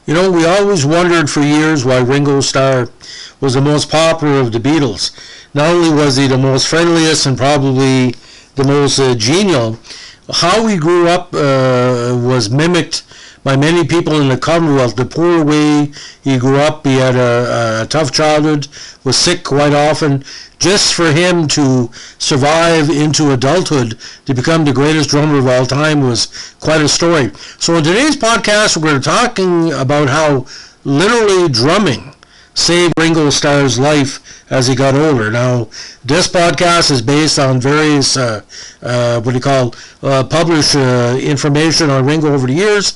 You know, we always wondered for years why Ringo Starr was the most popular of the Beatles. Not only was he the most friendliest and probably the most genial, how he grew up was mimicked by many people in the Commonwealth. The poor way he grew up, he had a tough childhood, was sick quite often. Just for him to survive into adulthood to become the greatest drummer of all time was quite a story. So in today's podcast, we're talking about how literally drumming saved Ringo Starr's life as he got older. Now, this podcast is based on various, published information on Ringo over the years.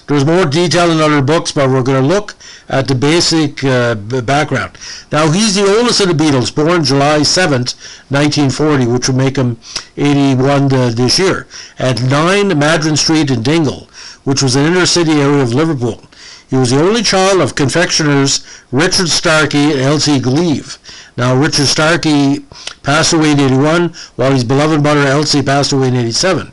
There's more detail in other books, but we're going to look at the basic background. Now, he's the oldest of the Beatles, born July 7th, 1940, which will make him 81 this year, at 9 Madron Street in Dingle, which was an inner city area of Liverpool. He was the only child of confectioners Richard Starkey and Elsie Gleave. Now, Richard Starkey passed away in 81, while his beloved mother Elsie passed away in 87.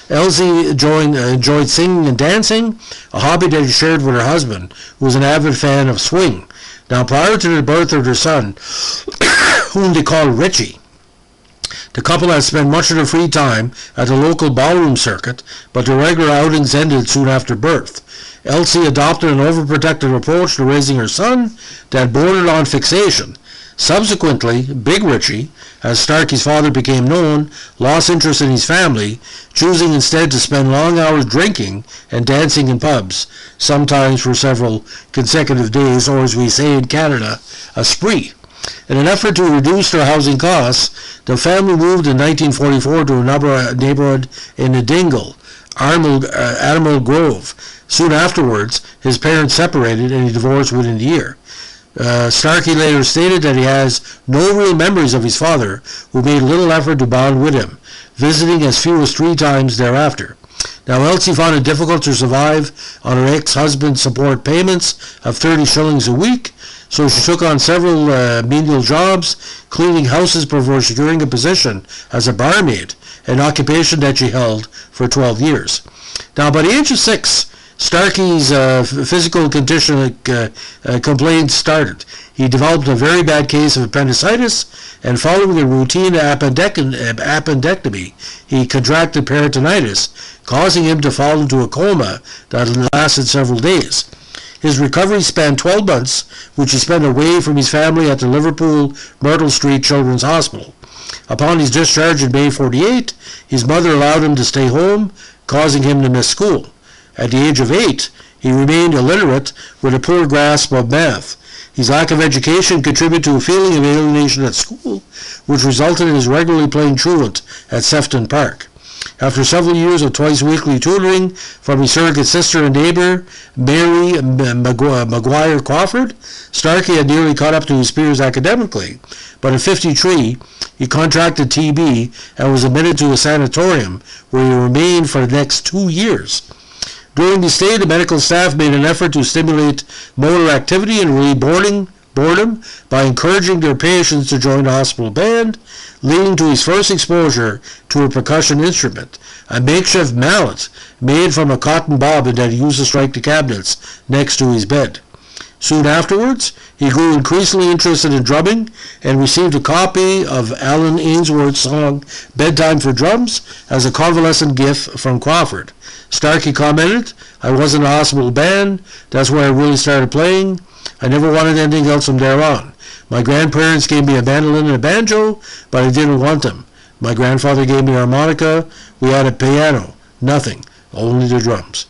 Elsie enjoyed singing and dancing, a hobby that she shared with her husband, who was an avid fan of swing. Now, prior to the birth of their son, whom they called Richie, the couple had spent much of their free time at the local ballroom circuit, but their regular outings ended soon after birth. Elsie adopted an overprotective approach to raising her son that bordered on fixation. Subsequently, Big Richie, as Starkey's father became known, lost interest in his family, choosing instead to spend long hours drinking and dancing in pubs, sometimes for several consecutive days, or as we say in Canada, a spree. In an effort to reduce their housing costs, the family moved in 1944 to another neighborhood in the Dingle, Admiral Grove. Soon afterwards, his parents separated and he divorced within the year. Starkey later stated that he has no real memories of his father, who made little effort to bond with him, visiting as few as 3 times thereafter. Now, Elsie found it difficult to survive on her ex-husband's support payments of 30 shillings a week, so she took on several menial jobs, cleaning houses before securing a position as a barmaid, an occupation that she held for 12 years. Now, by the age of 6, Starkey's physical condition complaints started. He developed a very bad case of appendicitis, and following a routine appendectomy, he contracted peritonitis, causing him to fall into a coma that lasted several days. His recovery spanned 12 months, which he spent away from his family at the Liverpool Myrtle Street Children's Hospital. Upon his discharge in May 48, his mother allowed him to stay home, causing him to miss school. At the age of 8, he remained illiterate with a poor grasp of math. His lack of education contributed to a feeling of alienation at school, which resulted in his regularly playing truant at Sefton Park. After several years of twice-weekly tutoring from his surrogate sister and neighbor, Mary Maguire Crawford, Starkey had nearly caught up to his peers academically, but at 53, he contracted TB and was admitted to a sanatorium, where he remained for the next 2 years. During the stay, the medical staff made an effort to stimulate motor activity and relieve boredom by encouraging their patients to join the hospital band, leading to his first exposure to a percussion instrument, a makeshift mallet made from a cotton bobbin that he used to strike the cabinets next to his bed. Soon afterwards, he grew increasingly interested in drumming and received a copy of Alan Ainsworth's song Bedtime for Drums as a convalescent gift from Crawford. Starkey commented, "I was in a hospital band. That's where I really started playing. I never wanted anything else from there on. My grandparents gave me a mandolin and a banjo, but I didn't want them. My grandfather gave me a harmonica. We had a piano. Nothing. Only the drums."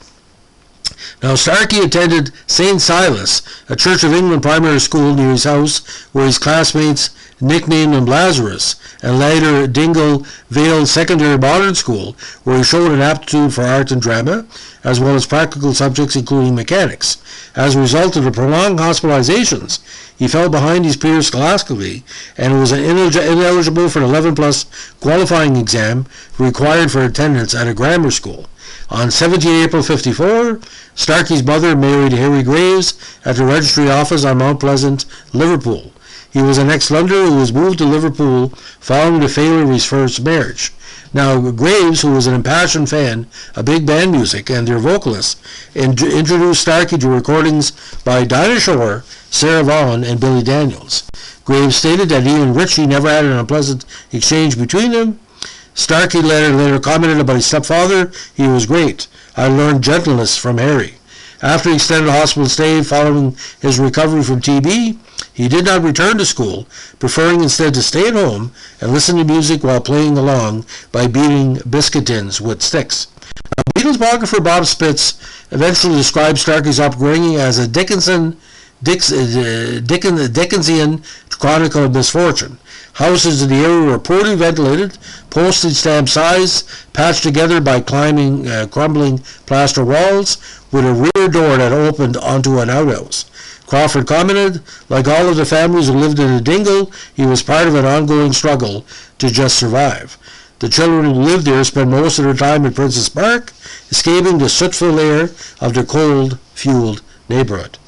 Now, Starkey attended St. Silas, a Church of England primary school near his house, where his classmates nicknamed him Lazarus, and later Dingle Vale Secondary Modern School, where he showed an aptitude for art and drama, as well as practical subjects including mechanics. As a result of the prolonged hospitalizations, he fell behind his peers scholastically and was ineligible for the 11-plus qualifying exam required for attendance at a grammar school. On 17 April 54, Starkey's mother married Harry Graves at the registry office on Mount Pleasant, Liverpool. He was an ex-Londoner who was moved to Liverpool following the failure of his first marriage. Now, Graves, who was an impassioned fan of big band music and their vocalists, introduced Starkey to recordings by Dinah Shore, Sarah Vaughan, and Billy Daniels. Graves stated that he and Ritchie never had an unpleasant exchange between them. Starkey later commented about his stepfather, "He was great. I learned gentleness from Harry." After an extended hospital stay following his recovery from TB, he did not return to school, preferring instead to stay at home and listen to music while playing along by beating biscuit tins with sticks. Beatles biographer Bob Spitz eventually described Starkey's upbringing as a Dickensian chronicle of misfortune. Houses in the area were poorly ventilated, postage stamp size, patched together by climbing crumbling plaster walls, with a rear door that opened onto an outhouse. Crawford commented, like all of the families who lived in a dingle, he was part of an ongoing struggle to just survive. The children who lived there spent most of their time in Princess Park, escaping the soot-filled air of the coal-fueled neighborhood.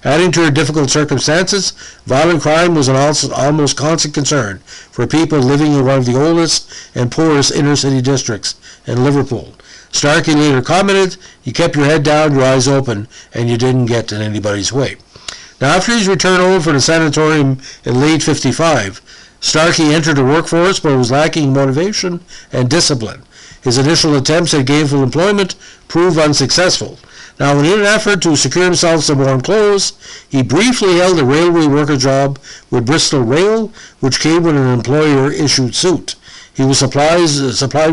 Adding to her difficult circumstances, violent crime was an almost constant concern for people living in one of the oldest and poorest inner-city districts in Liverpool. Starkey later commented, "You kept your head down, your eyes open, and you didn't get in anybody's way." Now, after his return home from the sanatorium in late '55, Starkey entered the workforce but was lacking motivation and discipline. His initial attempts at gainful employment proved unsuccessful. Now, in an effort to secure himself some warm clothes, he briefly held a railway worker job with Bristol Rail, which came with an employer-issued suit. He was supplied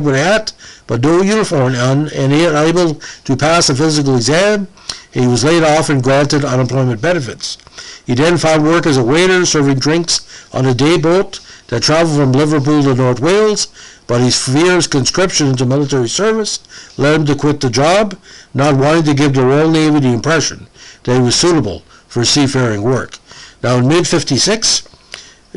with a hat, but no uniform on, and unable to pass a physical exam. He was laid off and granted unemployment benefits. He then found work as a waiter serving drinks on a day boat that traveled from Liverpool to North Wales, but his fierce conscription into military service led him to quit the job, not wanting to give the Royal Navy the impression that he was suitable for seafaring work. Now, in mid-'56,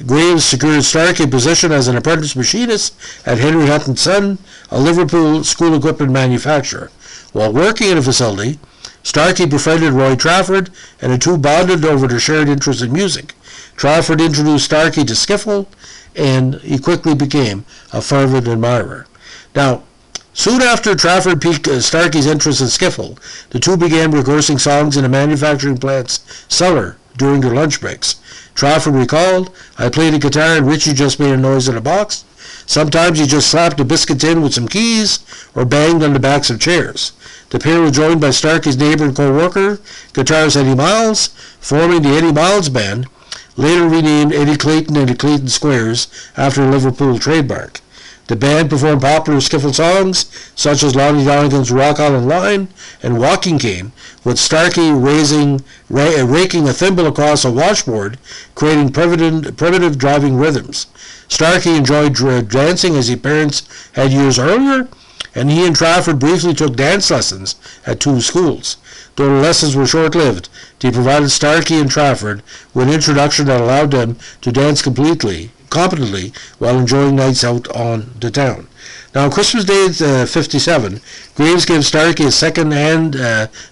Graves secured Starkey a position as an apprentice machinist at Henry Hunt & Son, a Liverpool school equipment manufacturer. While working in the facility, Starkey befriended Roy Trafford, and the two bonded over their shared interest in music. Trafford introduced Starkey to skiffle, and he quickly became a fervent admirer. Now, soon after Trafford piqued Starkey's interest in skiffle, the two began rehearsing songs in the manufacturing plant's cellar during their lunch breaks. Trafford recalled, "I played the guitar and Ritchie just made a noise in a box. Sometimes he just slapped a biscuit tin with some keys or banged on the backs of chairs." The pair were joined by Starkey's neighbor and co-worker, guitarist Eddie Miles, forming the Eddie Miles Band, later renamed Eddie Clayton and the Clayton Squares after a Liverpool trademark. The band performed popular skiffle songs such as Lonnie Donegan's Rock Island Line and Walking Cane, with Starkey raking a thimble across a washboard, creating primitive driving rhythms. Starkey enjoyed dancing as his parents had years earlier, and he and Trafford briefly took dance lessons at two schools. Though the lessons were short-lived, they provided Starkey and Trafford with an introduction that allowed them to dance competently while enjoying nights out on the town. Now, on Christmas Day 57, Graves gave Starkey a second-hand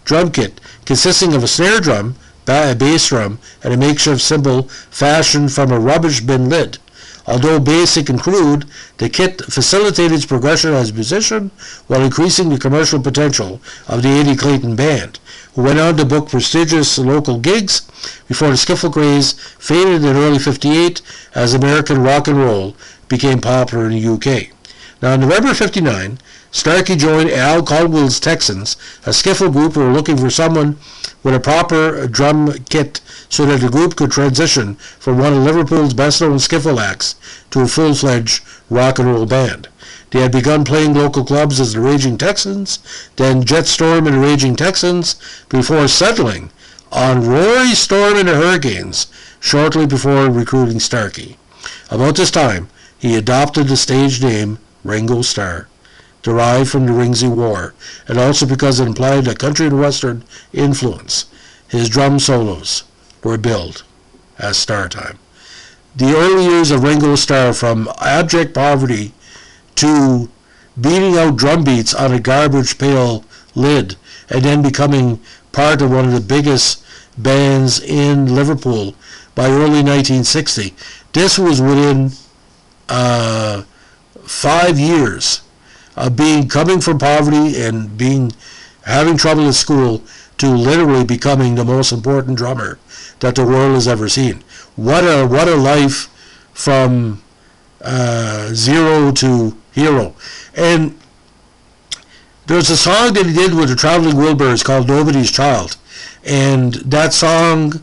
drum kit consisting of a snare drum, a bass drum, and a makeshift cymbal fashioned from a rubbish bin lid. Although basic and crude, the kit facilitated his progression as a musician while increasing the commercial potential of the Eddie Clayton Band, who went on to book prestigious local gigs before the skiffle craze faded in early '58 as American rock and roll became popular in the UK. Now, in November '59, Starkey joined Al Caldwell's Texans, a skiffle group who were looking for someone with a proper drum kit so that the group could transition from one of Liverpool's best-known skiffle acts to a full-fledged rock and roll band. They had begun playing local clubs as the Raging Texans, then Jet Storm and the Raging Texans, before settling on Rory Storm and the Hurricanes shortly before recruiting Starkey. About this time, he adopted the stage name Ringo Starr, derived from the Ringsy War, and also because it implied a country and western influence. His drum solos were billed as Star Time. The early years of Ringo Starr, from abject poverty to beating out drum beats on a garbage pail lid, and then becoming part of one of the biggest bands in Liverpool, by early 1960. This was within 5 years of coming from poverty and having trouble at school to literally becoming the most important drummer that the world has ever seen. What a life from zero to hero. And there's a song that he did with the Traveling Wilburys called Nobody's Child, and that song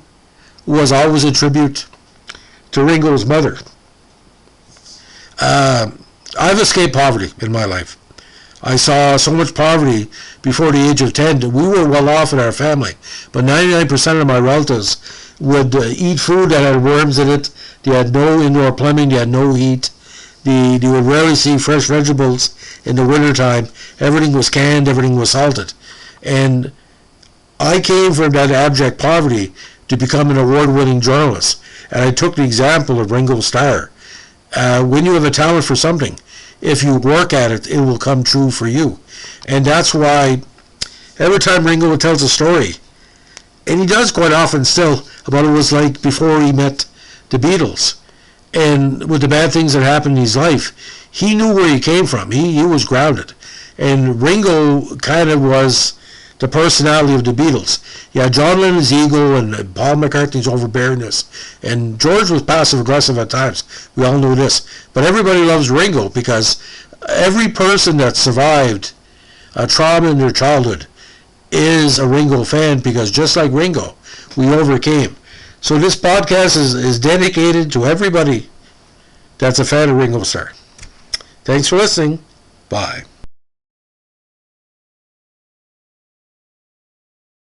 was always a tribute to Ringo's mother. I've escaped poverty in my life. I saw so much poverty before the age of 10 that we were well off in our family, but 99% of my relatives would eat food that had worms in it. They had no indoor plumbing, they had no heat. They would rarely see fresh vegetables in the wintertime. Everything was canned, everything was salted. And I came from that abject poverty to become an award-winning journalist. And I took the example of Ringo Starr. When you have a talent for something, if you work at it, it will come true for you. And that's why every time Ringo tells a story, and he does quite often still, about what it was like before he met the Beatles, and with the bad things that happened in his life, he knew where he came from. He was grounded. And Ringo kind of was the personality of the Beatles. Yeah, John Lennon's ego and Paul McCartney's overbearingness. And George was passive-aggressive at times. We all know this. But everybody loves Ringo because every person that survived a trauma in their childhood is a Ringo fan, because just like Ringo, we overcame. So this podcast is dedicated to everybody that's a fan of Ringo Starr. Thanks for listening. Bye.